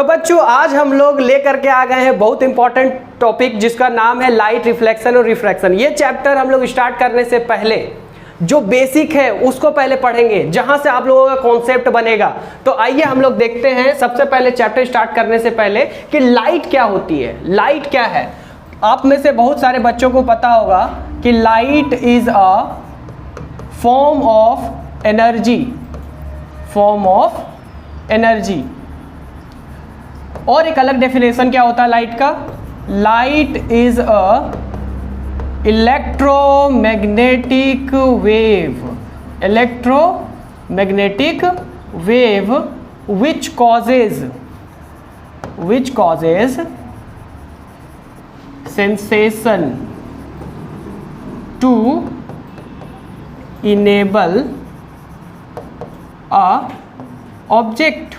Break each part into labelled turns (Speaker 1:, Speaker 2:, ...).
Speaker 1: तो बच्चों आज हम लोग लेकर के आ गए हैं बहुत इंपॉर्टेंट टॉपिक जिसका नाम है लाइट रिफ्लेक्शन और रिफ्रैक्शन। ये चैप्टर हम लोग स्टार्ट करने से पहले जो बेसिक है उसको पहले पढ़ेंगे, जहां से आप लोगों का कॉन्सेप्ट बनेगा। तो आइए हम लोग देखते हैं सबसे पहले चैप्टर स्टार्ट करने से पहले कि लाइट क्या होती है। लाइट क्या है? आप में से बहुत सारे बच्चों को पता होगा कि light is a form of energy, form of energy. और एक अलग डेफिनेशन क्या होता है लाइट का? Light is a electromagnetic wave, electromagnetic wave which causes sensation to enable a object।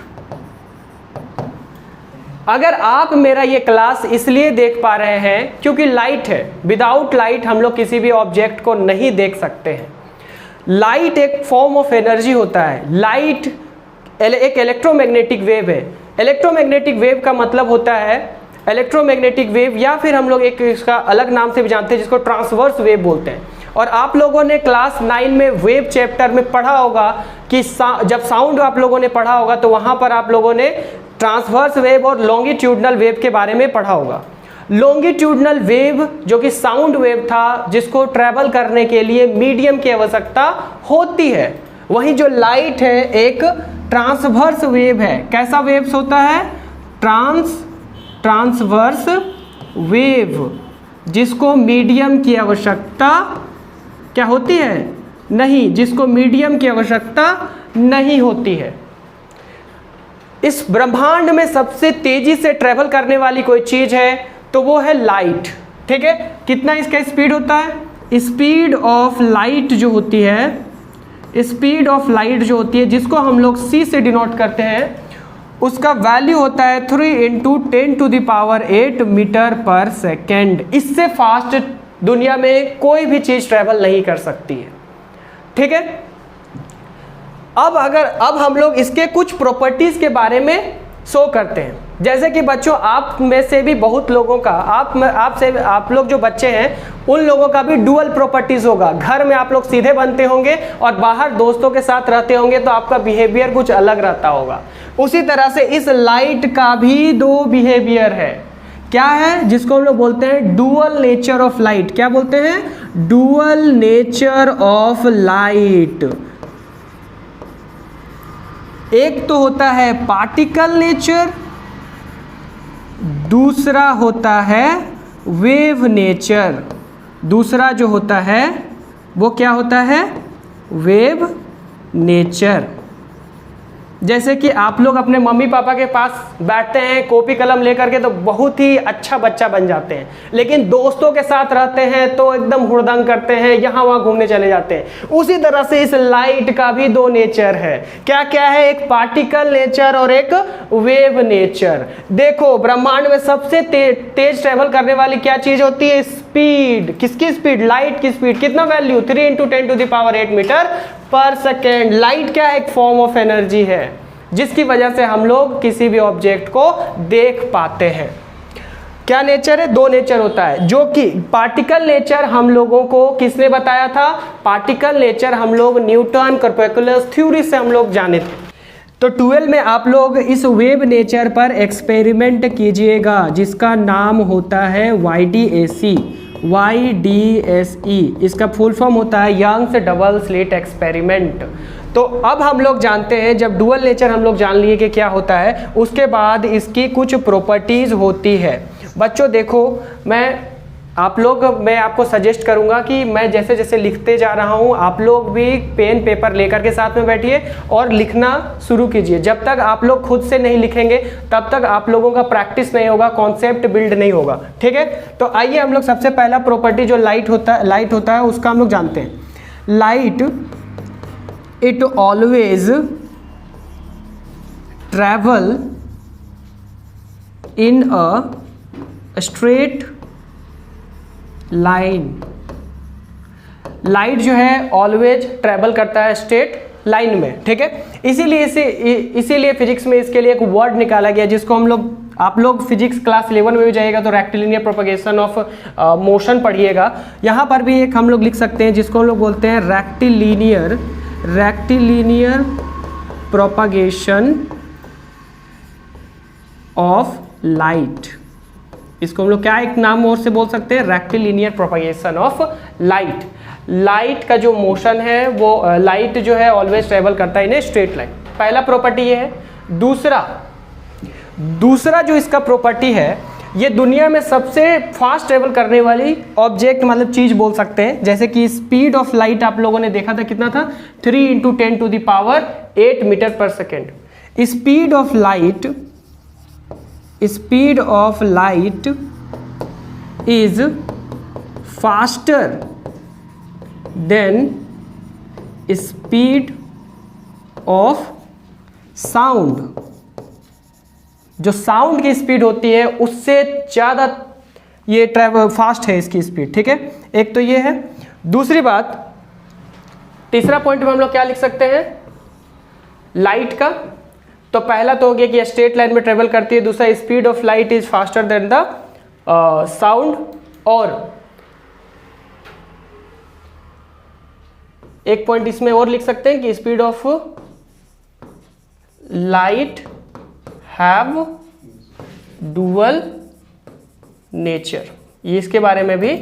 Speaker 1: अगर आप मेरा ये क्लास इसलिए देख पा रहे हैं क्योंकि लाइट है, विदाउट लाइट हम लोग किसी भी ऑब्जेक्ट को नहीं देख सकते हैं। लाइट एक फॉर्म ऑफ एनर्जी होता है। लाइट एक इलेक्ट्रोमैग्नेटिक वेव है। इलेक्ट्रोमैग्नेटिक वेव का मतलब होता है इलेक्ट्रोमैग्नेटिक वेव, या फिर हम लोग एक इसका अलग नाम से भी जानते हैं जिसको ट्रांसवर्स वेव बोलते हैं। और आप लोगों ने क्लास 9 में वेव चैप्टर में पढ़ा होगा कि जब साउंड आप लोगों ने पढ़ा होगा तो वहां पर आप लोगों ने ट्रांसवर्स वेव और लॉन्गिट्यूडनल वेव के बारे में पढ़ा होगा। लॉन्गिट्यूडनल वेव जो कि साउंड वेव था, जिसको ट्रैवल करने के लिए मीडियम की आवश्यकता होती है। वहीं जो लाइट है एक ट्रांसवर्स वेव है। कैसा वेव्स होता है? ट्रांसवर्स वेव, जिसको मीडियम की आवश्यकता क्या होती है? नहीं, जिसको मीडियम की आवश्यकता नहीं होती है। इस ब्रह्मांड में सबसे तेजी से ट्रेवल करने वाली कोई चीज है तो वो है लाइट। ठीक है, कितना इसका स्पीड होता है? स्पीड ऑफ लाइट जो होती है, स्पीड ऑफ लाइट जो होती है जिसको हम लोग c से डिनोट करते हैं, उसका वैल्यू होता है 3 × 10⁸ मीटर पर सेकेंड। इससे फास्ट दुनिया में कोई भी चीज ट्रेवल नहीं कर सकती है। ठीक है, अब हम लोग इसके कुछ प्रॉपर्टीज के बारे में शो करते हैं। जैसे कि बच्चों आप में से भी बहुत लोगों का, आप लोग जो बच्चे हैं उन लोगों का भी डुअल प्रॉपर्टीज होगा। घर में आप लोग सीधे बनते होंगे और बाहर दोस्तों के साथ रहते होंगे तो आपका बिहेवियर कुछ अलग रहता होगा। उसी तरह से इस लाइट का भी दो बिहेवियर है। क्या है? जिसको हम लोग बोलते हैं डुअल नेचर ऑफ लाइट। क्या बोलते हैं? Dual nature of light. एक तो होता है पार्टिकल नेचर, दूसरा होता है वेव नेचर। दूसरा जो होता है वो क्या होता है? Wave nature. जैसे कि आप लोग अपने मम्मी पापा के पास बैठते हैं कॉपी कलम लेकर के तो बहुत ही अच्छा बच्चा बन जाते हैं, लेकिन दोस्तों के साथ रहते हैं तो एकदम हुड़दंग करते हैं, यहाँ वहाँ घूमने चले जाते हैं। उसी तरह से इस लाइट का भी दो नेचर है। क्या क्या है? एक पार्टिकल नेचर और एक वेव नेचर। देखो ब्रह्मांड में सबसे तेज ट्रेवल करने वाली क्या चीज होती है? स्पीड। किसकी स्पीड? लाइट की स्पीड। कितना वैल्यू? 3 × 10⁸ मीटर पर सेकेंड। लाइट क्या है? एक फॉर्म ऑफ एनर्जी है जिसकी वजह से हम लोग किसी भी ऑब्जेक्ट को देख पाते हैं। क्या नेचर है? दो नेचर होता है। जो कि पार्टिकल नेचर हम लोगों को किसने बताया था? पार्टिकल नेचर हम लोग न्यूटन कॉर्पस्कुलस थ्योरी से हम लोग जाने थे। तो 12 में आप लोग इस वेव नेचर पर एक्सपेरिमेंट कीजिएगा जिसका नाम होता है YDSE। इसका फुल फॉर्म होता है यंग्स डबल स्लिट एक्सपेरिमेंट। तो अब हम लोग जानते हैं, जब डुअल नेचर हम लोग जान लिए कि क्या होता है, उसके बाद इसकी कुछ प्रॉपर्टीज होती है। बच्चों देखो, मैं आपको सजेस्ट करूंगा कि मैं जैसे जैसे लिखते जा रहा हूं आप लोग भी पेन पेपर लेकर के साथ में बैठिए और लिखना शुरू कीजिए। जब तक आप लोग खुद से नहीं लिखेंगे तब तक आप लोगों का प्रैक्टिस नहीं होगा, कॉन्सेप्ट बिल्ड नहीं होगा। ठीक है, तो आइए हम लोग सबसे पहला प्रॉपर्टी जो लाइट होता है उसका हम लोग जानते हैं। Light it always travel in a straight line। Light जो है ऑलवेज ट्रेवल करता है स्ट्रेट लाइन में, ठीक है। इसीलिए फिजिक्स में इसके लिए एक वर्ड निकाला गया जिसको हम लोग, आप लोग फिजिक्स क्लास 11 में भी जाइएगा तो रेक्टिलिनियर प्रोपगेशन ऑफ मोशन पढ़िएगा। यहाँ पर भी एक हम लोग लिख सकते हैं जिसको हम लोग बोलते हैं रेक्टिलिनियर प्रोपगेशन ऑफ लाइट। इसको हम लोग क्या एक नाम और से बोल सकते हैं, rectilinear propagation of light. Light का जो मोशन है वो लाइट जो है ऑलवेज ट्रेवल करता है इन ए स्ट्रेट लाइन। पहला प्रॉपर्टी ये है। दूसरा जो इसका प्रॉपर्टी है, ये दुनिया में सबसे फास्ट ट्रेवल करने वाली ऑब्जेक्ट मतलब चीज बोल सकते हैं। जैसे कि स्पीड ऑफ लाइट आप लोगों ने देखा था कितना था, 3 × 10⁸ मीटर पर second. Speed of light is faster than speed of sound. जो साउंड की स्पीड होती है उससे ज़्यादा ये ट्रैवल फास्ट है इसकी स्पीड, ठीक है। एक तो ये है। दूसरी बात, तीसरा पॉइंट में हम लोग क्या लिख सकते हैं लाइट का। तो पहला तो हो गया कि स्ट्रेट लाइन में ट्रेवल करती है, दूसरा speed of light is faster than the sound, और एक पॉइंट इसमें और लिख सकते हैं कि speed of light have dual nature. ये इसके बारे में भी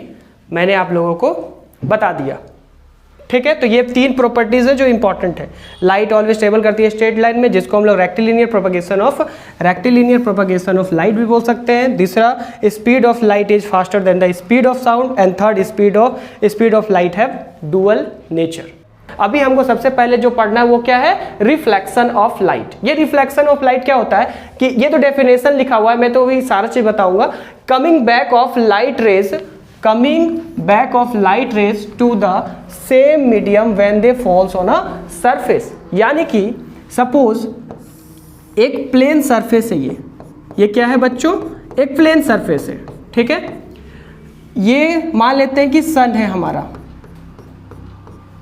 Speaker 1: मैंने आप लोगों को बता दिया, ठीक है। तो ये 3 प्रॉपर्टीज है जो इंपॉर्टेंट है। लाइट ऑलवेज ट्रेवल करती है स्ट्रेट लाइन में, जिसको हम लोग रेक्टिलिनियर प्रोपगेशन ऑफ लाइट भी बोल सकते हैं। दूसरा, speed of light is faster than the speed of sound, and third, speed of light have dual nature. अभी हमको सबसे पहले जो पढ़ना है वो क्या है, रिफ्लेक्शन ऑफ लाइट। ये रिफ्लेक्शन ऑफ लाइट क्या होता है कि ये तो डेफिनेशन लिखा हुआ है, मैं तो वही सारा चीज बताऊंगा। Coming back of light rays to the same medium when they falls on a surface. यानी कि सपोज एक प्लेन सरफेस है, ये क्या है बच्चों, एक प्लेन सरफेस है, ठीक है। ये मान लेते हैं कि सन है हमारा,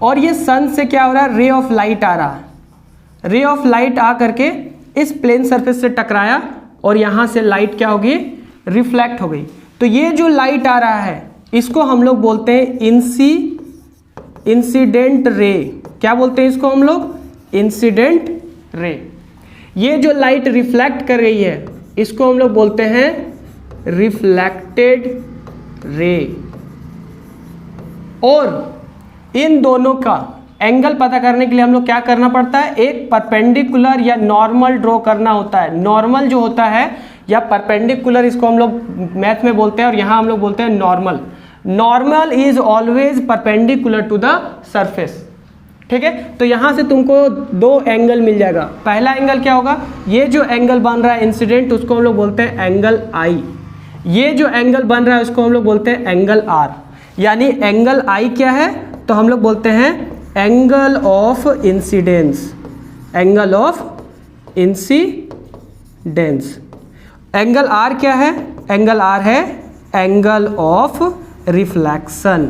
Speaker 1: और ये सन से क्या हो रहा है, रे ऑफ लाइट आ रहा है। रे ऑफ लाइट आ करके इस प्लेन सरफेस से टकराया और यहां से लाइट क्या होगी, रिफ्लेक्ट हो गई। तो ये जो लाइट आ रहा है इसको हम लोग बोलते हैं इंसिडेंट रे। क्या बोलते हैं इसको हम लोग, इंसिडेंट रे। ये जो लाइट रिफ्लेक्ट कर रही है इसको हम लोग बोलते हैं रिफ्लेक्टेड रे। और इन दोनों का एंगल पता करने के लिए हम लोग क्या करना पड़ता है, एक परपेंडिकुलर या नॉर्मल ड्रॉ करना होता है। नॉर्मल जो होता है या परपेंडिकुलर, इसको हम लोग मैथ में बोलते हैं और यहां हम लोग बोलते हैं normal. Normal is always perpendicular to the surface, ठीक है। तो यहां से तुमको 2 एंगल मिल जाएगा। पहला एंगल क्या होगा, ये जो एंगल बन रहा है इंसिडेंट, उसको हम लोग बोलते हैं एंगल आई। ये जो एंगल बन रहा है उसको हम लोग बोलते हैं एंगल आर। यानी एंगल आई क्या है, तो हम लोग बोलते हैं angle of incidence. Angle of incidence. Angle R क्या है, एंगल आर है एंगल ऑफ रिफ्लेक्शन।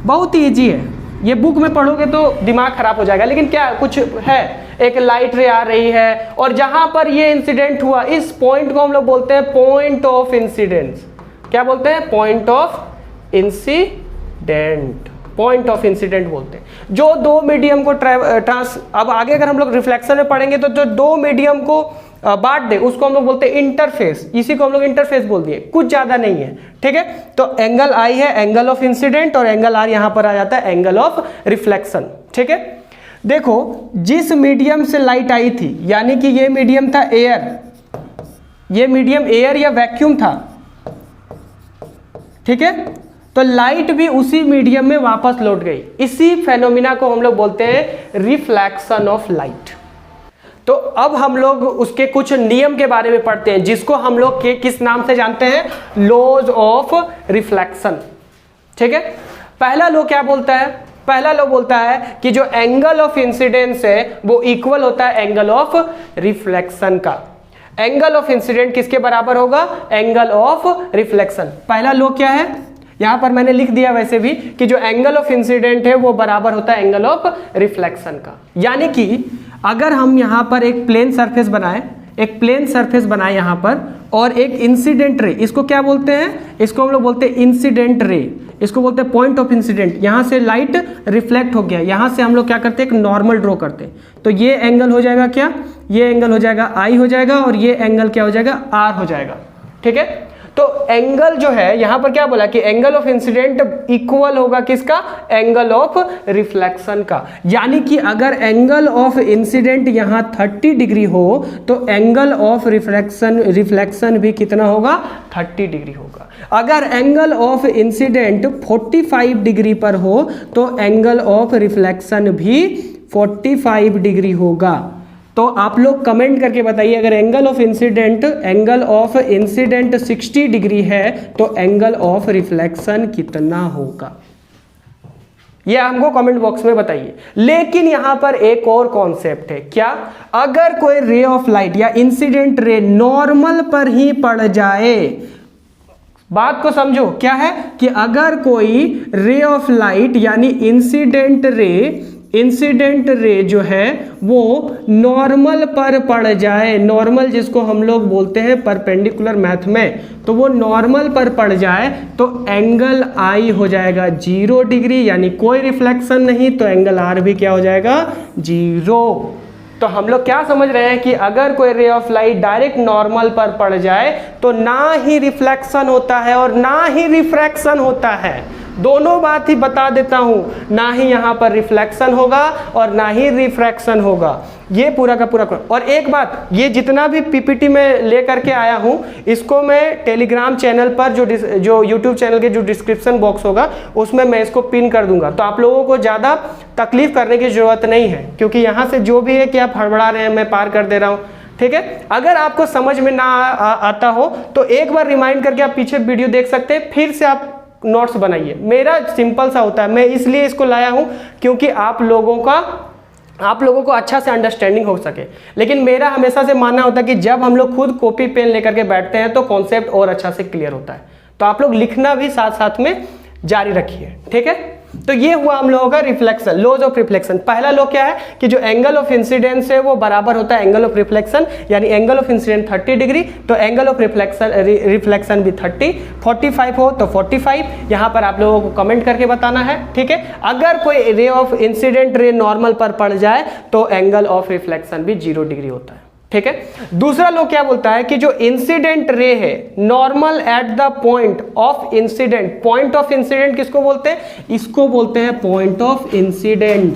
Speaker 1: बहुत ही ईजी है, ये बुक में पढ़ोगे तो दिमाग खराब हो जाएगा। लेकिन क्या कुछ है, एक लाइट रे आ रही है और जहां पर ये इंसिडेंट हुआ, इस पॉइंट को हम लोग बोलते हैं पॉइंट ऑफ इंसिडेंस। क्या बोलते हैं, point of incident. Point of incident बोलते हैं। जो 2 मीडियम को अब आगे अगर हम लोग रिफ्लेक्शन में पढ़ेंगे तो जो 2 मीडियम को बांट दे उसको हम लोग बोलते हैं इंटरफेस। इसी को हम लोग इंटरफेस बोल दिए, कुछ ज्यादा नहीं है, ठीक है। तो एंगल आई है एंगल ऑफ इंसिडेंट और एंगल आर यहां पर आ जाता है एंगल ऑफ रिफ्लेक्शन, ठीक है। देखो जिस मीडियम से लाइट आई थी, यानी कि ये मीडियम था एयर, ये मीडियम एयर या वैक्यूम था, ठीक है। तो लाइट भी उसी मीडियम में वापस लौट गई। इसी फेनोमिना को हम लोग बोलते हैं रिफ्लेक्शन ऑफ लाइट। तो अब हम लोग उसके कुछ नियम के बारे में पढ़ते हैं, जिसको हम लोग के किस नाम से जानते हैं, लॉज ऑफ रिफ्लेक्शन, ठीक है। पहला लॉ क्या बोलता है, पहला लॉ बोलता है कि जो एंगल ऑफ इंसिडेंस है वो इक्वल होता है एंगल ऑफ रिफ्लेक्शन का। एंगल ऑफ इंसिडेंट किसके बराबर होगा, एंगल ऑफ रिफ्लेक्शन। पहला लॉ क्या है, यहाँ पर मैंने लिख दिया वैसे भी कि जो एंगल ऑफ इंसिडेंट है वो बराबर होता है एंगल ऑफ रिफ्लेक्शन का। यानी कि अगर हम यहाँ पर एक प्लेन सरफेस बनाए, यहाँ पर, और एक इंसिडेंट रे, इसको क्या बोलते हैं, इसको हम लोग बोलते हैं इंसिडेंट रे, इसको बोलते हैं पॉइंट ऑफ इंसिडेंट। यहाँ से लाइट रिफ्लेक्ट हो गया, यहाँ से हम लोग क्या करते हैं, एक नॉर्मल ड्रॉ करते हैं। तो ये एंगल हो जाएगा क्या, ये एंगल हो जाएगा आई हो जाएगा, और ये एंगल क्या हो जाएगा, आर हो जाएगा। ठीक है, तो एंगल जो है यहाँ पर क्या बोला कि एंगल ऑफ इंसिडेंट इक्वल होगा किसका, एंगल ऑफ रिफ्लेक्शन का। यानी कि अगर एंगल ऑफ इंसिडेंट यहाँ 30 डिग्री हो तो एंगल ऑफ रिफ्लेक्शन भी कितना होगा, 30 डिग्री होगा। अगर एंगल ऑफ इंसिडेंट 45 डिग्री पर हो तो एंगल ऑफ रिफ्लेक्शन भी 45 डिग्री होगा। तो आप लोग कमेंट करके बताइए, अगर एंगल ऑफ इंसिडेंट 60 डिग्री है तो एंगल ऑफ रिफ्लेक्शन कितना होगा, ये हमको कमेंट बॉक्स में बताइए। लेकिन यहां पर एक और कॉन्सेप्ट है, क्या, अगर कोई रे ऑफ लाइट या इंसिडेंट रे नॉर्मल पर ही पड़ जाए, बात को समझो, क्या है कि अगर कोई रे ऑफ लाइट यानी इंसिडेंट रे जो है वो नॉर्मल पर पड़ जाए, नॉर्मल जिसको हम लोग बोलते हैं परपेंडिकुलर मैथ में, तो वो नॉर्मल पर पड़ जाए तो एंगल आई हो जाएगा 0 डिग्री, यानी कोई रिफ्लेक्शन नहीं, तो एंगल आर भी क्या हो जाएगा, 0। तो हम लोग क्या समझ रहे हैं कि अगर कोई रे ऑफ लाइट डायरेक्ट नॉर्मल पर पड़ जाए तो ना ही रिफ्लेक्शन होता है और ना ही रिफ्रैक्शन होता है। दोनों बात ही बता देता हूं, ना ही यहां पर रिफ्लेक्शन होगा और ना ही रिफ्रैक्शन होगा, ये पूरा का पूरा। और एक बात, ये जितना भी पीपीटी में लेकर के आया हूं इसको मैं टेलीग्राम चैनल पर जो यूट्यूब चैनल के जो डिस्क्रिप्शन बॉक्स होगा उसमें मैं इसको पिन कर दूंगा, तो आप लोगों को ज़्यादा तकलीफ करने की जरूरत नहीं है, क्योंकि यहाँ से जो भी है कि आप हड़बड़ा रहे हैं मैं पार कर दे रहा हूँ। ठीक है, अगर आपको समझ में ना आता हो तो एक बार रिमाइंड करके आप पीछे वीडियो देख सकते हैं, फिर से आप नोट्स बनाइए। मेरा सिंपल सा होता है, मैं इसलिए इसको लाया हूं क्योंकि आप लोगों को अच्छा से अंडरस्टैंडिंग हो सके। लेकिन मेरा हमेशा से मानना होता है कि जब हम लोग खुद कॉपी पेन लेकर के बैठते हैं तो कॉन्सेप्ट और अच्छा से क्लियर होता है। तो आप लोग लिखना भी साथ साथ में जारी रखिए। ठीक है, तो ये हुआ हम लोगों का रिफ्लेक्शन, लॉज ऑफ रिफ्लेक्शन। पहला लॉ क्या है कि जो एंगल ऑफ इंसिडेंस है वो बराबर होता है एंगल ऑफ रिफ्लेक्शन, यानी एंगल ऑफ इंसिडेंट 30 डिग्री तो एंगल ऑफ रिफ्लेक्शन भी 30, 45 हो तो 45। यहां पर आप लोगों को कमेंट करके बताना है। ठीक है, अगर कोई ray of incident ray normal पर पड़ जाए तो एंगल ऑफ रिफ्लेक्शन भी 0 डिग्री होता है। ठीक है, दूसरा लॉ क्या बोलता है कि जो इंसिडेंट रे है normal at the point of incident, point of incident किसको बोलते हैं, इसको बोलते हैं पॉइंट ऑफ इंसिडेंट।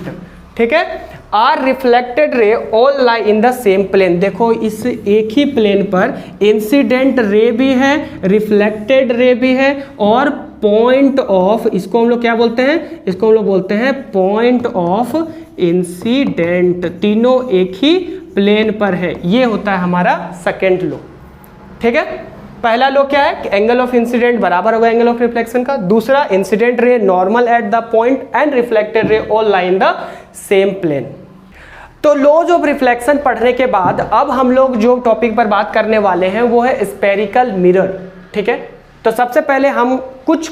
Speaker 1: ठीक है, आर reflected ray all lie in the same plane. देखो इस एक ही प्लेन पर इंसिडेंट रे भी है, रिफ्लेक्टेड रे भी है, और पॉइंट ऑफ, इसको हम लोग क्या बोलते हैं, इसको हम लोग बोलते हैं पॉइंट ऑफ इंसिडेंट। तीनों एक ही प्लेन पर है, ये होता है हमारा सेकेंड लॉ। ठीक है, पहला लॉ क्या है कि एंगल ऑफ इंसिडेंट बराबर होगा एंगल ऑफ रिफ्लेक्शन का। दूसरा, incident ray normal at the point and reflected ray all lie in the same plane. तो लॉज ऑफ रिफ्लेक्शन पढ़ने के बाद अब हम लोग जो टॉपिक पर बात करने वाले हैं वो है स्फेरिकल मिरर। ठीक है, तो सबसे पहले हम कुछ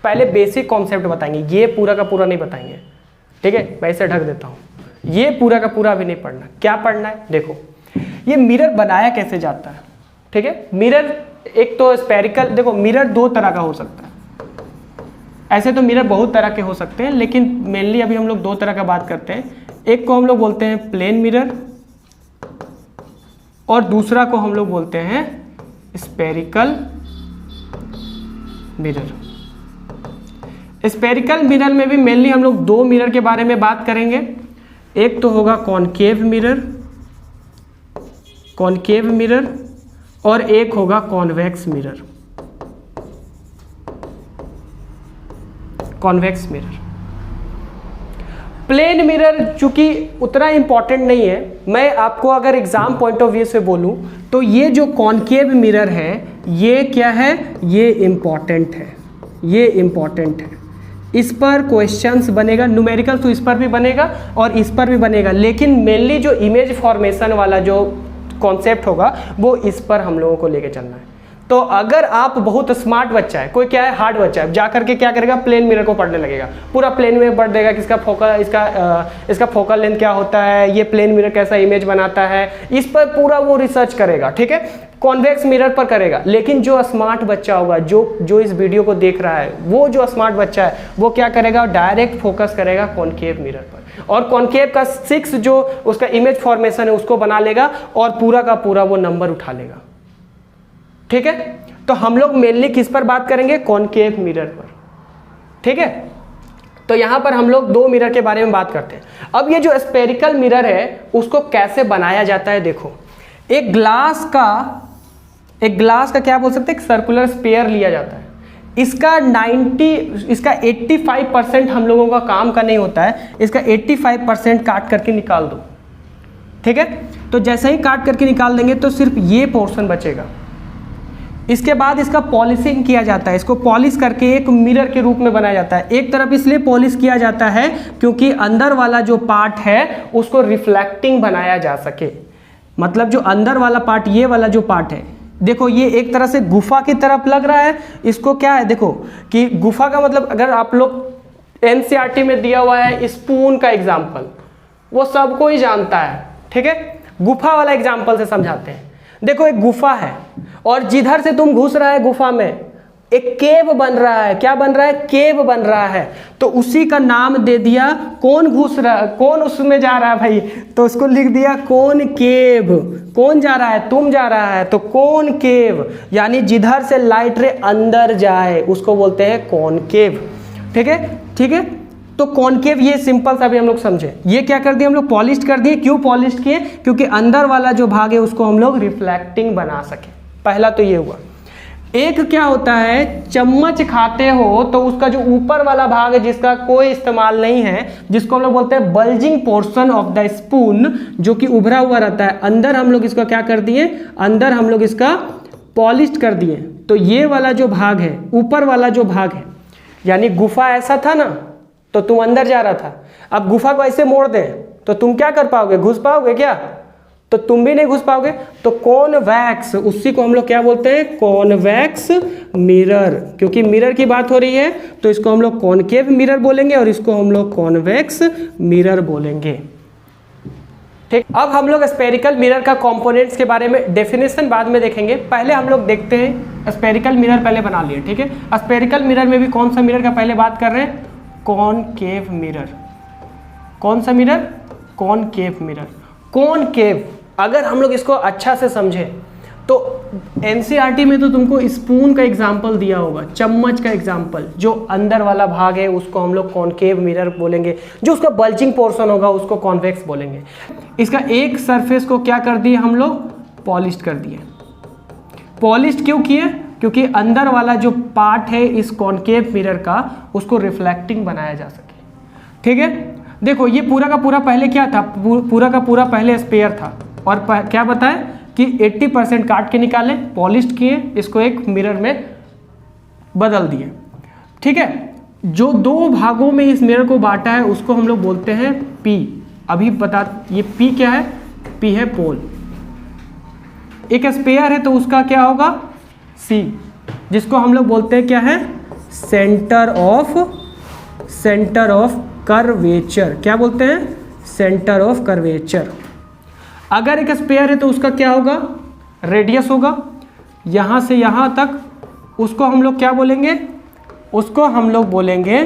Speaker 1: बेसिक कॉन्सेप्ट बताएंगे, ये पूरा का पूरा नहीं बताएंगे। ठीक है, मैं इसे ढक देता हूं, ये पूरा का पूरा भी नहीं पढ़ना। क्या पढ़ना है, देखो ये मिरर बनाया कैसे जाता है। ठीक है, मिरर एक तो स्फेरिकल, देखो मिरर दो तरह का हो सकता है, ऐसे तो मिरर बहुत तरह के हो सकते हैं, लेकिन मेनली अभी हम लोग दो तरह का बात करते हैं। एक को हम लोग बोलते हैं प्लेन मिरर और दूसरा को हम लोग बोलते हैं स्फेरिकल मिरर। स्फेरिकल मिरर में भी मेनली हम लोग दो मिरर के बारे में बात करेंगे। एक तो होगा कॉनकेव मिरर और एक होगा कॉन्वेक्स मिरर। प्लेन मिरर चूंकि उतना इंपॉर्टेंट नहीं है, मैं आपको अगर एग्जाम पॉइंट ऑफ व्यू से बोलूं तो ये जो कॉनकेव मिरर है ये क्या है, ये इंपॉर्टेंट है। इस पर क्वेश्चंस बनेगा, न्यूमेरिकल तो इस पर भी बनेगा और इस पर भी बनेगा, लेकिन मेनली जो इमेज फॉर्मेशन वाला जो कॉन्सेप्ट होगा वो इस पर हम लोगों को लेके चलना है। तो अगर आप बहुत स्मार्ट बच्चा है, कोई क्या है हार्ड बच्चा है, जाकर के क्या करेगा, प्लेन मिरर को पढ़ने लगेगा, पूरा प्लेन मिरर पढ़ देगा कि इसका फोकल लेंथ क्या होता है, ये प्लेन मिरर कैसा इमेज बनाता है, इस पर पूरा वो रिसर्च करेगा, ठीक है, कॉन्वेक्स मिरर पर करेगा। लेकिन जो स्मार्ट बच्चा होगा, जो इस वीडियो को देख रहा है, वो जो स्मार्ट बच्चा है वो क्या करेगा, डायरेक्ट फोकस करेगा कॉनकेव मिरर पर, और कॉनकेव का 6 जो उसका इमेज फॉर्मेशन है उसको बना लेगा और पूरा का पूरा वो नंबर उठा लेगा। ठीक है, तो हम लोग मेनली किस पर बात करेंगे, कॉनकेव मिरर पर। ठीक है, तो यहां पर हम लोग 2 मिरर के बारे में बात करते हैं। अब ये जो स्फेरिकल मिरर है उसको कैसे बनाया जाता है, देखो एक ग्लास का क्या बोल सकते हैं, सर्कुलर स्फीयर लिया जाता है। इसका 85% हम लोगों का काम का नहीं होता है, इसका 85% काट करके निकाल दो। ठीक है, तो जैसे ही काट करके निकाल देंगे तो सिर्फ ये पोर्शन बचेगा। इसके बाद इसका पॉलिशिंग किया जाता है, इसको पॉलिश करके एक मिरर के रूप में बनाया जाता है। एक तरफ इसलिए पॉलिश किया जाता है क्योंकि अंदर वाला जो पार्ट है उसको रिफ्लेक्टिंग बनाया जा सके। मतलब जो अंदर वाला पार्ट, ये वाला जो पार्ट है, देखो ये एक तरह से गुफा की तरफ लग रहा है। इसको क्या है, देखो कि गुफा का मतलब, अगर आप लोग एनसीईआरटी में दिया हुआ है स्पून का एग्जाम्पल, वो सबको ही जानता है। ठीक है, गुफा वाला एग्जाम्पल से समझाते हैं। देखो एक गुफा है और जिधर से तुम घुस रहा है गुफा में एक केव बन रहा है। क्या बन रहा है, केव बन रहा है। तो उसी का नाम दे दिया, कौन घुस रहा, कौन उसमें जा रहा है भाई, तो उसको लिख दिया कौन केव। कौन जा रहा है, तुम जा रहा है, तो कौन केव, यानी जिधर से लाइट रे अंदर जाए उसको बोलते हैं कॉनकेव। ठीक है, ठीक है, तो कॉनकेव ये सिंपल सा भी हम लोग समझे। ये क्या कर दिए हम लोग, पॉलिश कर दिए। क्यों पॉलिश किए, क्योंकि अंदर वाला जो भाग है उसको हम लोग रिफ्लेक्टिंग बना सके। पहला तो ये हुआ। एक क्या होता है, चम्मच खाते हो तो उसका जो ऊपर वाला भाग है जिसका कोई इस्तेमाल नहीं है, जिसको हम लोग बोलते हैं bulging portion of the spoon, जो कि उभरा हुआ रहता है, अंदर हम लोग इसका क्या कर दिए, अंदर हम लोग इसका पॉलिश कर दिए। तो ये वाला जो भाग है, ऊपर वाला जो भाग है, यानी गुफा ऐसा था ना, तो तुम अंदर जा रहा था। अब गुफा को ऐसे मोड़ दें तो तुम क्या कर पाओगे, घुस पाओगे क्या, तो तुम भी नहीं घुस पाओगे। तो कॉन्वेक्स, उसी को हम लोग क्या बोलते हैं, कॉन्वेक्स मिरर। क्योंकि मिरर की बात हो रही है तो इसको हम लोग कॉनकेव मिरर बोलेंगे और इसको हम लोग कॉन्वेक्स मिरर बोलेंगे। ठीक, अब हम लोग स्फेरिकल मिरर का कंपोनेंट्स के बारे में डेफिनेशन बाद में देखेंगे। पहले हम लोग देखते हैं स्फेरिकल मिरर पहले बना लिए। ठीक है, स्फेरिकल मिरर में भी कौन सा मिरर का पहले बात कर रहे हैं, कॉनकेव मिरर। कौन सा मिरर, कॉनकेव मिरर। कॉनकेव, अगर हम लोग इसको अच्छा से समझें तो एनसीईआरटी में तो तुमको स्पून का एग्जाम्पल दिया होगा, चम्मच का एग्जाम्पल। जो अंदर वाला भाग है उसको हम लोग कॉनकेव मिरर बोलेंगे, जो उसका बल्जिंग पोर्शन होगा उसको कॉन्वेक्स बोलेंगे। इसका एक सरफेस को क्या कर दिए हम लोग, पॉलिश कर दिए। पॉलिश क्यों किए, क्योंकि अंदर वाला जो पार्ट है इस कॉनकेव मिरर का उसको रिफ्लेक्टिंग बनाया जा सके। ठीक है, देखो ये पूरा का पूरा पहले क्या था, पूरा का पूरा पहले स्पेयर था, और क्या बताएं कि 80% काट के निकाले, पॉलिश किए, इसको एक मिरर में बदल दिए। ठीक है, जो 2 भागों में इस मिरर को बांटा है उसको हम लोग बोलते हैं पी। अभी बता, ये पी क्या है, पी है पोल। एक स्पेयर है तो उसका क्या होगा, सी, जिसको हम लोग बोलते हैं क्या है, सेंटर ऑफ कर्वेचर। क्या बोलते हैं, सेंटर ऑफ कर्वेचर। अगर एक स्पेयर है तो उसका क्या होगा, रेडियस होगा, यहां से यहां तक, उसको हम लोग क्या बोलेंगे, उसको हम लोग बोलेंगे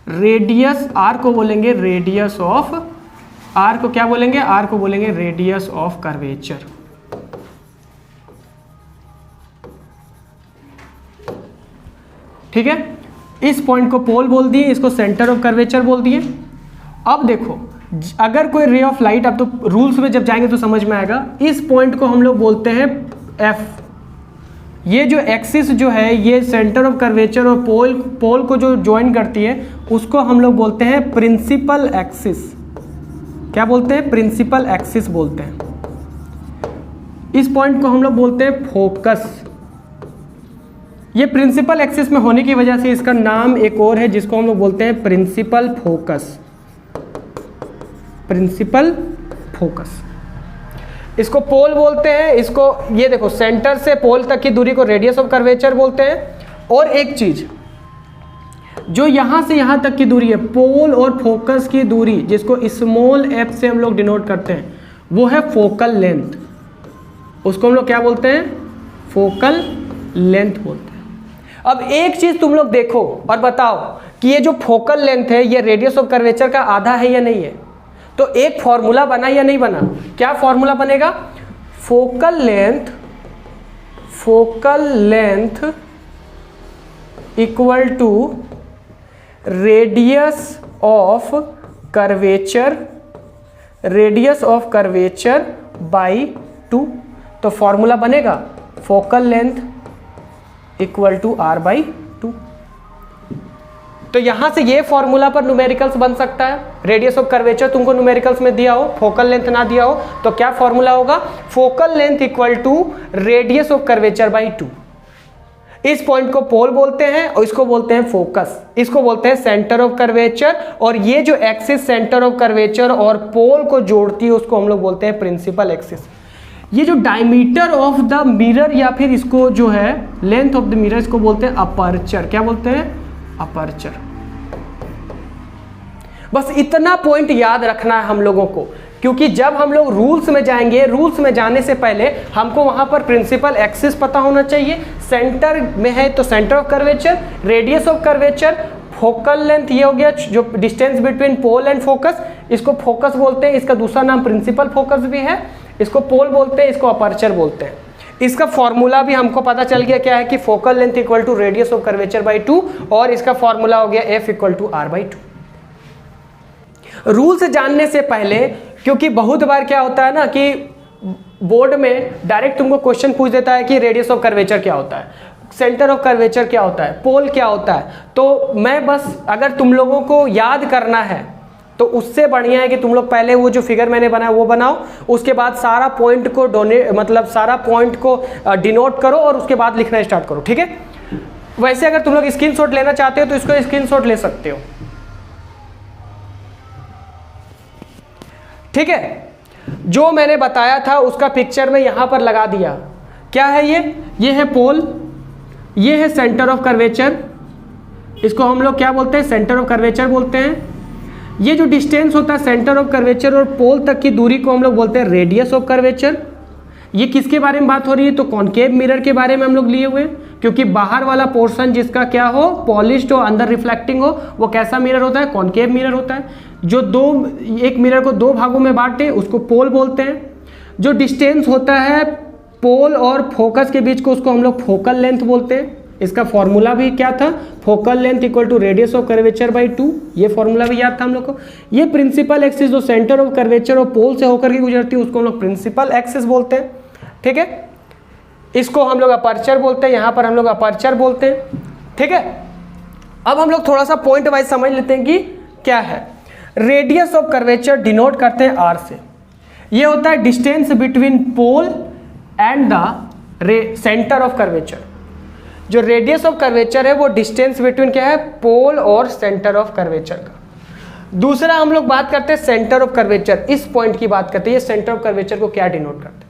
Speaker 1: रेडियस, आर को बोलेंगे रेडियस ऑफ, आर को क्या बोलेंगे, आर को बोलेंगे रेडियस ऑफ कर्वेचर। ठीक है, इस पॉइंट को पोल बोल दिए, इसको सेंटर ऑफ कर्वेचर बोल दिए। अब देखो, अगर कोई रे ऑफ लाइट, अब तो रूल्स में जब जाएंगे तो समझ में आएगा, इस पॉइंट को हम लोग बोलते हैं एफ। ये जो एक्सिस जो है, ये सेंटर ऑफ कर्वेचर और पोल को जो ज्वाइन करती है उसको हम लोग बोलते हैं प्रिंसिपल एक्सिस। क्या बोलते हैं, प्रिंसिपल एक्सिस बोलते हैं। इस पॉइंट को हम लोग बोलते हैं फोकस। ये प्रिंसिपल एक्सिस में होने की वजह से इसका नाम एक और है जिसको हम लोग बोलते हैं प्रिंसिपल फोकस। Principal focus. इसको पोल बोलते हैं, इसको ये देखो सेंटर से पोल तक की दूरी को रेडियस ऑफ कर्वेचर बोलते हैं। और एक चीज जो यहां से यहां तक की दूरी है, पोल और फोकस की दूरी, जिसको स्मॉल एफ से हम लोग डिनोट करते हैं, वो है फोकल लेंथ। उसको हम लोग क्या बोलते हैं? फोकल लेंथ बोलते हैं। अब एक चीज तुम लोग देखो और बताओ कि ये जो फोकल लेंथ है ये रेडियस ऑफ कर्वेचर का आधा है या नहीं है? तो एक फॉर्मूला बना या नहीं बना? क्या फॉर्मूला बनेगा? Focal length equal to radius of curvature by 2। तो फॉर्मूला बनेगा focal length equal to r by 2। तो यहां से ये फॉर्मूला पर न्यूमेरिकल्स बन सकता है। रेडियस ऑफ कर्वेचर तुमको न्यूमेरिकल्स में दिया हो, फोकल लेंथ ना दिया हो, तो क्या फॉर्मूला होगा? Focal length equal to radius of curvature by 2। इस पॉइंट को पोल बोलते हैं और इसको बोलते हैं फोकस, इसको बोलते हैं सेंटर ऑफ कर्वेचर। और ये जो एक्सिस सेंटर ऑफ कर्वेचर और पोल को जोड़ती है उसको हम लोग बोलते हैं प्रिंसिपल एक्सिस। ये जो डायमीटर ऑफ द मिरर या फिर इसको जो है लेंथ ऑफ द मिरर, इसको बोलते हैं अपर्चर। क्या बोलते हैं? अपर्चर। बस इतना पॉइंट याद रखना है हम लोगों को, क्योंकि जब हम लोग रूल्स में जाएंगे, रूल्स में जाने से पहले हमको वहां पर प्रिंसिपल एक्सिस पता होना चाहिए। सेंटर में है तो centre of curvature, radius of curvature, focal length ये हो गया जो distance between pole and focus, इसको फोकस बोलते हैं। इसका दूसरा नाम प्रिंसिपल फोकस भी है, इसको पोल बोलते हैं, इसको अपर्चर बोलते हैं। इसका फॉर्मूला भी हमको पता चल गया क्या है कि focal length equal to radius of curvature by 2, और इसका फॉर्मूला हो गया F equal to r by 2। Rule से जानने से पहले, क्योंकि बहुत बार क्या होता है ना कि बोर्ड में डायरेक्ट तुमको क्वेश्चन पूछ देता है कि रेडियस ऑफ कर्वेचर क्या होता है, सेंटर ऑफ कर्वेचर क्या होता है, पोल क्या होता है। तो मैं बस अगर तुम लोगों को याद करना है तो उससे बढ़िया है कि तुम लोग पहले वो जो फिगर मैंने बनाया वो बनाओ, उसके बाद सारा पॉइंट को सारा पॉइंट को डिनोट करो और उसके बाद लिखना स्टार्ट करो, ठीक है। वैसे अगर तुम लोग स्क्रीनशॉट लेना चाहते हो तो इसको स्क्रीनशॉट ले सकते हो, ठीक है। जो मैंने बताया था उसका पिक्चर में यहां पर लगा दिया। क्या है ये है पोल, ये है सेंटर ऑफ कर्वेचर, इसको हम लोग क्या बोलते हैं? सेंटर ऑफ कर्वेचर बोलते हैं। ये जो डिस्टेंस होता है सेंटर ऑफ कर्वेचर और पोल तक की दूरी को हम लोग बोलते हैं रेडियस ऑफ कर्वेचर। ये किसके बारे में बात हो रही है? तो कॉनकेव मिरर के बारे में हम लोग लिए हुए हैं, क्योंकि बाहर वाला पोर्शन जिसका क्या हो, पॉलिश्ड हो, अंदर रिफ्लेक्टिंग हो, वो कैसा मिरर होता है? कॉनकेव मिरर होता है। जो एक मिरर को दो भागों में बांटे उसको पोल बोलते हैं। जो डिस्टेंस होता है पोल और फोकस के बीच को उसको हम लोग फोकल लेंथ बोलते हैं। इसका फॉर्मूला भी क्या था? Focal length equal to radius of curvature by 2। ये फॉर्मूला भी याद था हम लोग को। ये प्रिंसिपल एक्सिस जो सेंटर ऑफ कर्वेचर और पोल से होकर के गुजरती है उसको हम लोग प्रिंसिपल एक्सिस बोलते हैं, ठीक है। इसको हम लोग अपर्चर बोलते हैं, यहां पर हम लोग अपर्चर बोलते हैं, ठीक है। अब हम लोग थोड़ा सा पॉइंट वाइज समझ लेते हैं कि क्या है। रेडियस ऑफ कर्वेचर डिनोट करते हैं r से। ये होता है distance between pole and the centre of curvature. जो रेडियस ऑफ कर्वेचर है वो डिस्टेंस बिटवीन क्या है? पोल और सेंटर ऑफ कर्वेचर का। दूसरा हम लोग बात करते हैं सेंटर ऑफ कर्वेचर, इस पॉइंट की बात करते हैं। ये सेंटर ऑफ कर्वेचर को क्या डिनोट करते हैं?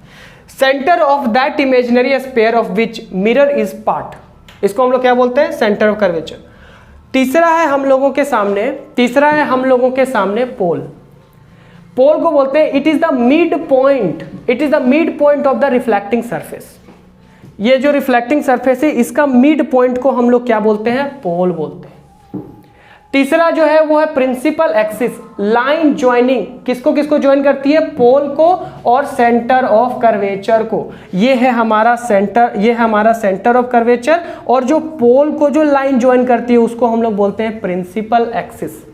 Speaker 1: Centre of that imaginary sphere of which mirror is part. इसको हम लोग क्या बोलते हैं? Centre of curvature. तीसरा है हम लोगों के सामने पोल। पोल को बोलते हैं it is the mid point of the reflecting surface. ये जो रिफ्लेक्टिंग सरफेस है इसका मिड पॉइंट को हम लोग क्या बोलते हैं? पोल बोलते हैं। तीसरा जो है वो है प्रिंसिपल एक्सिस, लाइन ज्वाइनिंग किसको किसको ज्वाइन करती है? पोल को और सेंटर ऑफ कर्वेचर को। ये है हमारा सेंटर ऑफ कर्वेचर, और जो पोल को जो लाइन ज्वाइन करती है उसको हम लोग बोलते हैं प्रिंसिपल एक्सिस।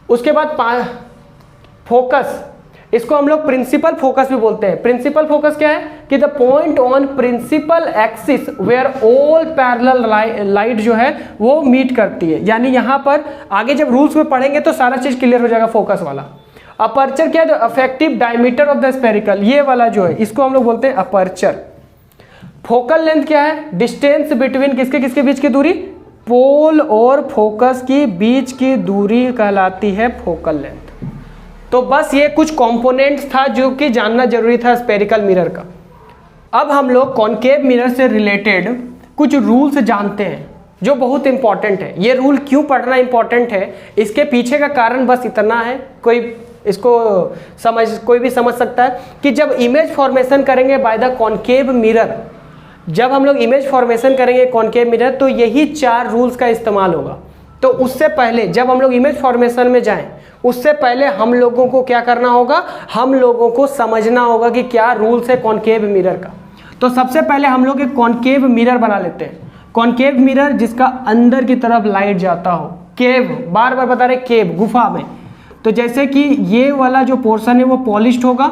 Speaker 1: उसके बाद फोकस, इसको हम लोग प्रिंसिपल फोकस भी बोलते हैं। प्रिंसिपल फोकस क्या है कि the point on principal axis where all parallel light जो है वो मीट करती है। यानी यहां पर आगे जब रूल्स में पढ़ेंगे तो सारा चीज क्लियर हो जाएगा फोकस वाला। अपर्चर क्या है? जो affective diameter of the spherical, ये वाला जो है इसको हम लोग बोलते हैं अपर्चर। फोकल लेंथ क्या है? डिस्टेंस बिटवीन किसके किसके बीच की दूरी? पोल और फोकस की बीच की दूरी कहलाती है फोकल लेंथ। तो बस ये कुछ कंपोनेंट्स था जो कि जानना जरूरी था स्फेरिकल मिरर का। अब हम लोग कॉनकेव मिरर से रिलेटेड कुछ रूल्स जानते हैं जो बहुत इंपॉर्टेंट है। ये रूल क्यों पढ़ना इंपॉर्टेंट है, इसके पीछे का कारण बस इतना है, कोई भी समझ सकता है कि जब इमेज फॉर्मेशन करेंगे बाय द कॉनकेव मिरर, जब हम लोग इमेज फॉर्मेशन करेंगे कॉनकेव मिरर, तो यही 4 रूल्स का इस्तेमाल होगा। तो उससे पहले जब हम लोग इमेज फॉर्मेशन में जाएं, उससे पहले हम लोगों को क्या करना होगा, हम लोगों को समझना होगा कि क्या रूल्स है कॉनकेव मिरर का। तो सबसे पहले हम लोग एक कॉनकेव मिरर बना लेते हैं। कॉनकेव मिरर जिसका अंदर की तरफ लाइट जाता हो, केव, बार बार बता रहे केव, गुफा में। तो जैसे कि ये वाला जो पोर्शन है वो पॉलिश्ड होगा,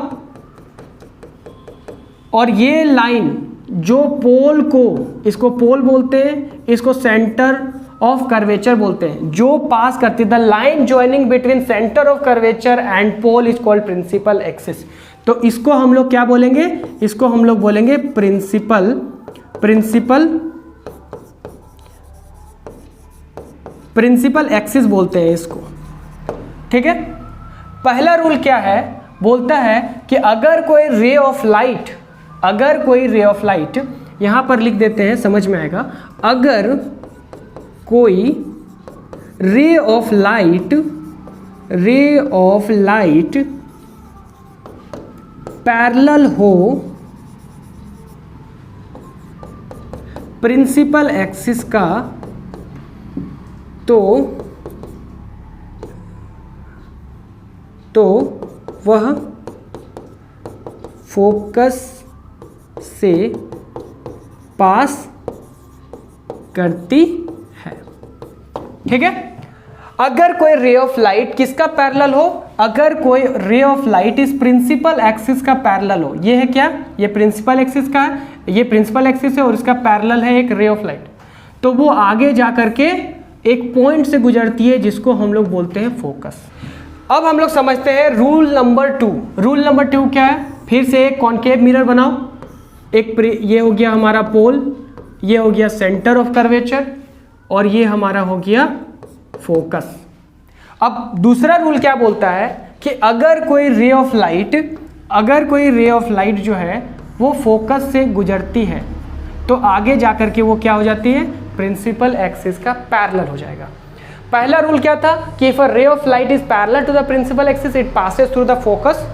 Speaker 1: और ये लाइन जो पोल को, इसको पोल बोलते हैं, इसको सेंटर ऑफ कर्वेचर बोलते हैं, जो पास करती है, the line joining between centre of curvature and pole is called principal axis. तो इसको हम लोग क्या बोलेंगे, इसको हम लोग बोलेंगे प्रिंसिपल एक्सिस बोलते हैं इसको। ठीक है। पहला रूल क्या है, बोलता है कि अगर कोई रे ऑफ लाइट, यहां पर लिख देते हैं, समझ में आएगा, अगर कोई रे ऑफ लाइट पैरेलल हो प्रिंसिपल एक्सिस का, तो वह फोकस से पास करती है। ठीक है। अगर कोई रे ऑफ लाइट किसका पैरेलल हो, अगर कोई रे ऑफ लाइट इस प्रिंसिपल एक्सिस का पैरेलल हो, ये है क्या, ये प्रिंसिपल एक्सिस का है, ये प्रिंसिपल एक्सिस है और इसका पैरेलल है एक रे ऑफ लाइट, तो वो आगे जा करके एक पॉइंट से गुजरती है जिसको हम लोग बोलते हैं फोकस। अब हम लोग समझते हैं रूल नंबर 2। रूल नंबर 2 क्या है, फिर से एक कॉनकेव मिरर बनाओ, ये हो गया हमारा पोल, ये हो गया सेंटर ऑफ कर्वेचर, और ये हमारा हो गया फोकस। अब दूसरा रूल क्या बोलता है कि अगर कोई रे ऑफ लाइट जो है वो फोकस से गुजरती है, तो आगे जाकर के वो क्या हो जाती है, प्रिंसिपल एक्सिस का पैरेलल हो जाएगा। पहला रूल क्या था कि if a ray of light is parallel to the principal axis it passes through the focus,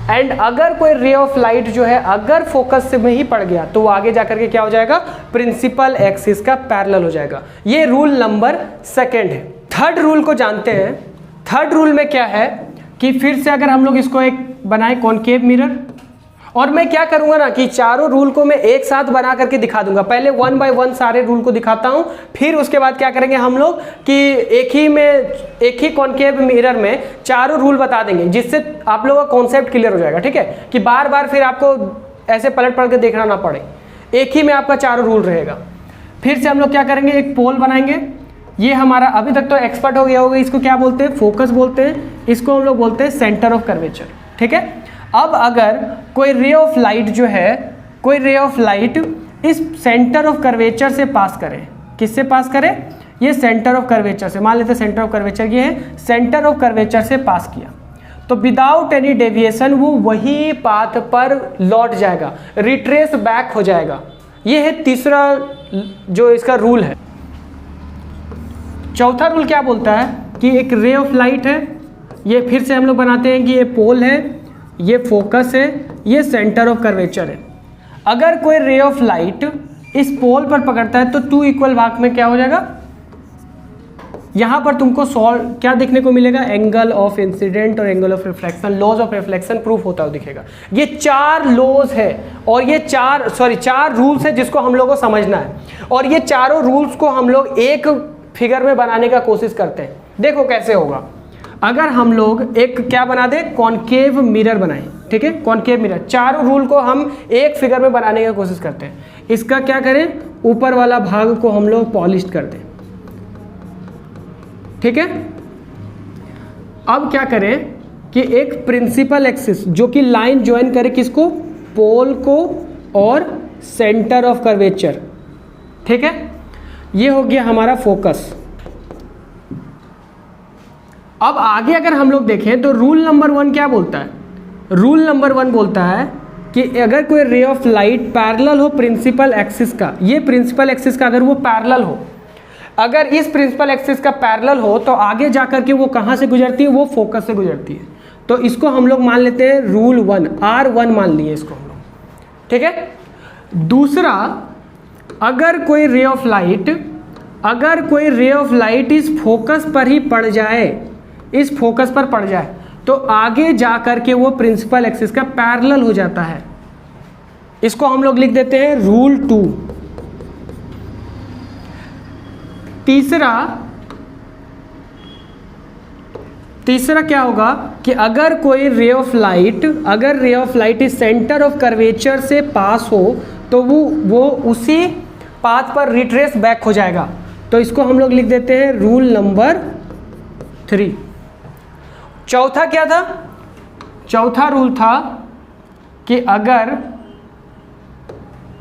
Speaker 1: and अगर कोई रे ऑफ लाइट जो है अगर फोकस से में ही पड़ गया तो वो आगे जाकर के क्या हो जाएगा, प्रिंसिपल एक्सिस का पैरेलल हो जाएगा। ये रूल नंबर 2 है। थर्ड रूल को जानते हैं। थर्ड रूल में क्या है कि फिर से अगर हम लोग इसको एक बनाए कॉनकेव मिरर, और मैं क्या करूंगा ना कि चारों रूल को मैं एक साथ बना करके दिखा दूंगा। पहले 1 बाय 1 सारे रूल को दिखाता हूं, फिर उसके बाद क्या करेंगे हम लोग कि एक ही कॉनकेव मिरर में चारों रूल बता देंगे, जिससे आप लोगों का कॉन्सेप्ट क्लियर हो जाएगा। ठीक है, कि बार बार फिर आपको ऐसे पलट के देखना ना पड़े, एक ही में आपका चारों रूल रहेगा। फिर से हम लोग क्या करेंगे, एक पोल बनाएंगे। ये हमारा अभी तक तो एक्सपर्ट हो गया होगा, इसको क्या बोलते हैं, फोकस बोलते हैं, इसको हम लोग बोलते हैं सेंटर ऑफ कर्वेचर। ठीक है। अब अगर कोई रे ऑफ लाइट जो है, कोई रे ऑफ लाइट इस सेंटर ऑफ कर्वेचर से पास करे, किससे पास करे, ये सेंटर ऑफ कर्वेचर से, मान लेते हैं सेंटर ऑफ कर्वेचर ये है, सेंटर ऑफ कर्वेचर से पास किया, तो विदाउट एनी डेविएशन वो वही पाथ पर लौट जाएगा, रिट्रेस बैक हो जाएगा। ये है तीसरा जो इसका रूल है। चौथा रूल क्या बोलता है कि एक रे ऑफ लाइट है, ये फिर से हम लोग बनाते हैं कि ये पोल है, ये फोकस है, ये सेंटर ऑफ कर्वेचर है। अगर कोई रे ऑफ लाइट इस पोल पर पकड़ता है तो 2 इक्वल भाग में क्या हो जाएगा, यहां पर तुमको क्या देखने को मिलेगा, एंगल ऑफ इंसिडेंट और angle of reflection, laws of reflection proof होता हुआ दिखेगा। ये 4 लॉज है और ये 4 रूल्स है जिसको हम लोगों को समझना है, और ये चारों रूल्स को हम लोग एक फिगर में बनाने का कोशिश करते हैं। देखो कैसे होगा, अगर हम लोग एक क्या बना दे, कॉनकेव मिरर बनाएं। ठीक है, कॉनकेव मिरर, चारों रूल को हम एक फिगर में बनाने की कोशिश करते हैं। इसका क्या करें, ऊपर वाला भाग को हम लोग पॉलिश कर दें। ठीक है। अब क्या करें कि एक प्रिंसिपल एक्सिस जो कि लाइन ज्वाइन करे किसको, पोल को और सेंटर ऑफ कर्वेचर। ठीक है, ये हो गया हमारा फोकस। अब आगे अगर हम लोग देखें तो रूल नंबर 1 क्या बोलता है? रूल नंबर 1 बोलता है कि अगर कोई रे ऑफ लाइट पैरेलल हो प्रिंसिपल एक्सिस का, ये प्रिंसिपल एक्सिस का अगर वो पैरेलल हो, अगर इस प्रिंसिपल एक्सिस का पैरेलल हो तो आगे जाकर के वो कहाँ से गुजरती है? वो फोकस से गुजरती है। तो इसको हम लोग मान लेते हैं रूल 1, R1 मान लिए इसको हम लोग, ठीक है। दूसरा, अगर कोई रे ऑफ लाइट इस फोकस पर ही पड़ जाए, इस फोकस पर पड़ जाए, तो आगे जाकर के वो प्रिंसिपल एक्सिस का पैरेलल हो जाता है। इसको हम लोग लिख देते हैं रूल 2। तीसरा क्या होगा कि अगर कोई रे ऑफ लाइट इस सेंटर ऑफ कर्वेचर से पास हो तो वो उसी पाथ पर रिट्रेस बैक हो जाएगा। तो इसको हम लोग लिख देते हैं रूल नंबर 3। चौथा क्या था? चौथा रूल था कि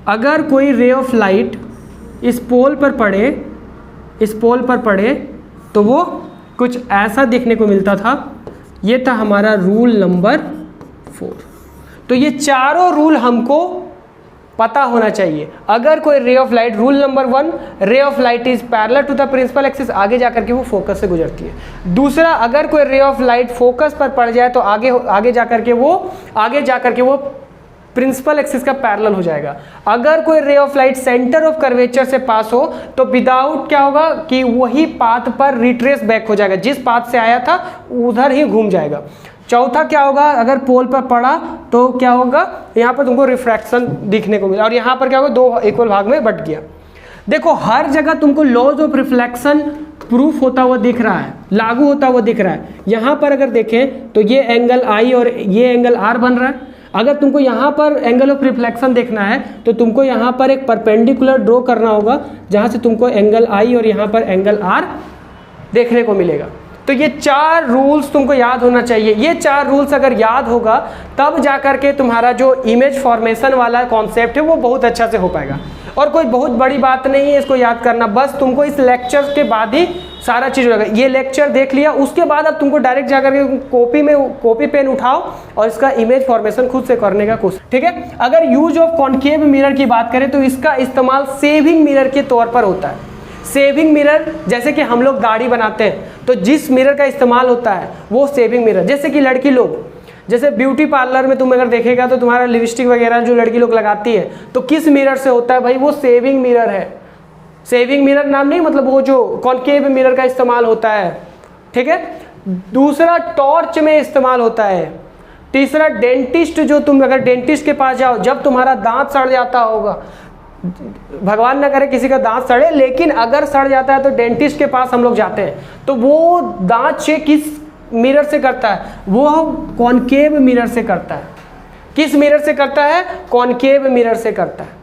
Speaker 1: अगर कोई रे ऑफ लाइट इस पोल पर पड़े तो वो कुछ ऐसा देखने को मिलता था। ये था हमारा रूल नंबर 4। तो ये चारों रूल हमको पता होना चाहिए। अगर कोई रे of light, rule number 1, ray of light is parallel to the principal axis, आगे जाकर के वो फोकस से गुजरती है। दूसरा, अगर कोई रे ऑफ लाइट फोकस पर पड़ जाए तो आगे जाकर के वो प्रिंसिपल एक्सिस का पैरेलल हो जाएगा। अगर कोई रे of light centre of curvature से पास हो तो विदाउट क्या होगा कि वही पाथ पर रिट्रेस बैक हो जाएगा, जिस पाथ से आया था उधर ही घूम जाएगा। चौथा क्या होगा? अगर पोल पर पड़ा तो क्या होगा? यहाँ पर तुमको रिफ्रैक्शन दिखने को मिला और यहाँ पर क्या होगा? 2 इक्वल भाग में बट गया। देखो हर जगह तुमको लॉज ऑफ रिफ्लेक्शन प्रूफ होता हुआ दिख रहा है, लागू होता हुआ दिख रहा है। यहाँ पर अगर देखें तो ये एंगल I और ये एंगल R बन रहा है। अगर तुमको यहाँ पर एंगल ऑफ रिफ्लेक्शन देखना है तो तुमको यहाँ पर एक परपेंडिकुलर ड्रॉ करना होगा, जहाँ से तुमको एंगल I और यहाँ पर एंगल R देखने को मिलेगा। तो ये 4 रूल्स तुमको याद होना चाहिए। ये 4 रूल्स अगर याद होगा तब जाकर के तुम्हारा जो इमेज फॉर्मेशन वाला कॉन्सेप्ट है वो बहुत अच्छा से हो पाएगा। और कोई बहुत बड़ी बात नहीं है इसको याद करना, बस तुमको इस लेक्चर के बाद ही सारा चीज़ होगा। ये लेक्चर देख लिया, उसके बाद अब तुमको डायरेक्ट जाकर के कॉपी पेन उठाओ और इसका इमेज फॉर्मेशन खुद से करने का कोशिश, ठीक है। अगर यूज ऑफ कॉन्केव मिरर की बात करें तो इसका इस्तेमाल सेविंग मिरर के तौर पर होता है। सेविंग मिरर, जैसे कि हम लोग गाड़ी बनाते हैं तो जिस मिरर का इस्तेमाल होता है वो सेविंग मिरर। जैसे कि लड़की लोग, जैसे ब्यूटी पार्लर में तुम अगर देखेगा तो तुम्हारा लिपस्टिक वगैरह जो लड़की लोग लगाती है तो किस मिरर से होता है भाई? वो सेविंग मिरर है। सेविंग मिरर नाम नहीं, मतलब वो जो कॉन्केव मिरर का इस्तेमाल होता है, ठीक है। दूसरा, टॉर्च में इस्तेमाल होता है। तीसरा, डेंटिस्ट, जो तुम अगर डेंटिस्ट के पास जाओ, जब तुम्हारा दांत सड़ जाता होगा, भगवान ना करे किसी का दांत सड़े, लेकिन अगर सड़ जाता है तो डेंटिस्ट के पास हम लोग जाते हैं, तो वो दांत चेक किस मिरर से करता है? वो कॉन्केव मिरर से करता है। किस मिरर से करता है? कॉन्केव मिरर से करता है।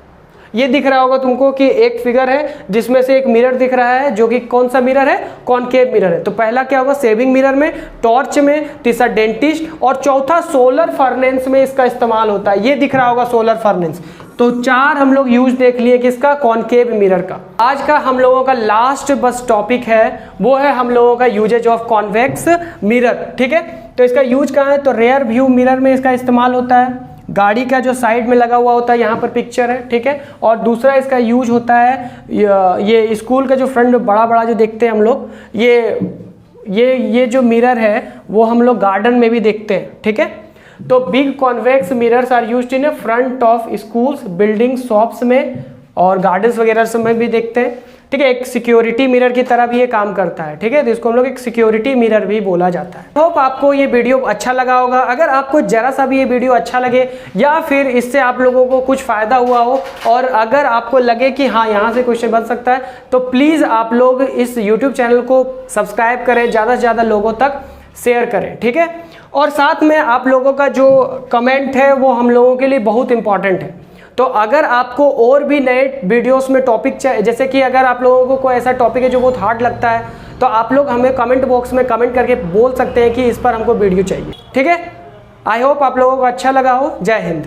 Speaker 1: ये दिख रहा होगा तुमको कि एक फिगर है जिसमें से एक मिरर दिख रहा है जो कि कौन सा मिरर है? कॉन्केव मिरर है। तो पहला क्या होगा? सेविंग मिरर में, टॉर्च में, तीसरा डेंटिस्ट, और चौथा सोलर फर्नेस में इसका इस्तेमाल होता है। ये दिख रहा होगा सोलर फर्नेस। तो 4 हम लोग यूज देख लिए किसका? कॉन्केव मिरर का। आज का हम लोगों का लास्ट बस टॉपिक है, वो है हम लोगों का यूजेज ऑफ कॉन्वेक्स मिरर, ठीक है। तो इसका यूज कहाँ है? तो रेयर व्यू मिरर में इसका इस्तेमाल होता है। गाड़ी का जो साइड में लगा हुआ होता है, यहाँ पर पिक्चर है, ठीक है। और दूसरा इसका यूज होता है ये स्कूल का जो फ्रंट बड़ा जो देखते हैं हम लोग, ये जो मिरर है वो हम लोग गार्डन में भी देखते हैं, ठीक है। तो big convex mirrors are used in front of schools, building, shops में और गार्डन्स वगैरह में भी देखते हैं, ठीक है। एक सिक्योरिटी मिरर की तरह भी ये काम करता है, ठीक है। तो इसको हम लोग एक सिक्योरिटी मिरर भी बोला जाता है। होप आपको ये वीडियो अच्छा लगा होगा। अगर आपको जरा सा भी ये वीडियो अच्छा लगे या फिर इससे आप लोगों को कुछ फायदा हुआ हो और अगर आपको लगे कि हाँ यहाँ से क्वेश्चन बन सकता है, तो प्लीज़ आप लोग इस यूट्यूब चैनल को सब्सक्राइब करें, ज़्यादा से ज़्यादा लोगों तक शेयर करें, ठीक है। और साथ में आप लोगों का जो कमेंट है वो हम लोगों के लिए बहुत इंपॉर्टेंट है। तो अगर आपको और भी नए वीडियोस में टॉपिक चाहिए, जैसे कि अगर आप लोगों को कोई ऐसा टॉपिक है जो बहुत हार्ड लगता है, तो आप लोग हमें कमेंट बॉक्स में कमेंट करके बोल सकते हैं कि इस पर हमको वीडियो चाहिए, ठीक है। आई होप आप लोगों को अच्छा लगा हो। जय हिंद।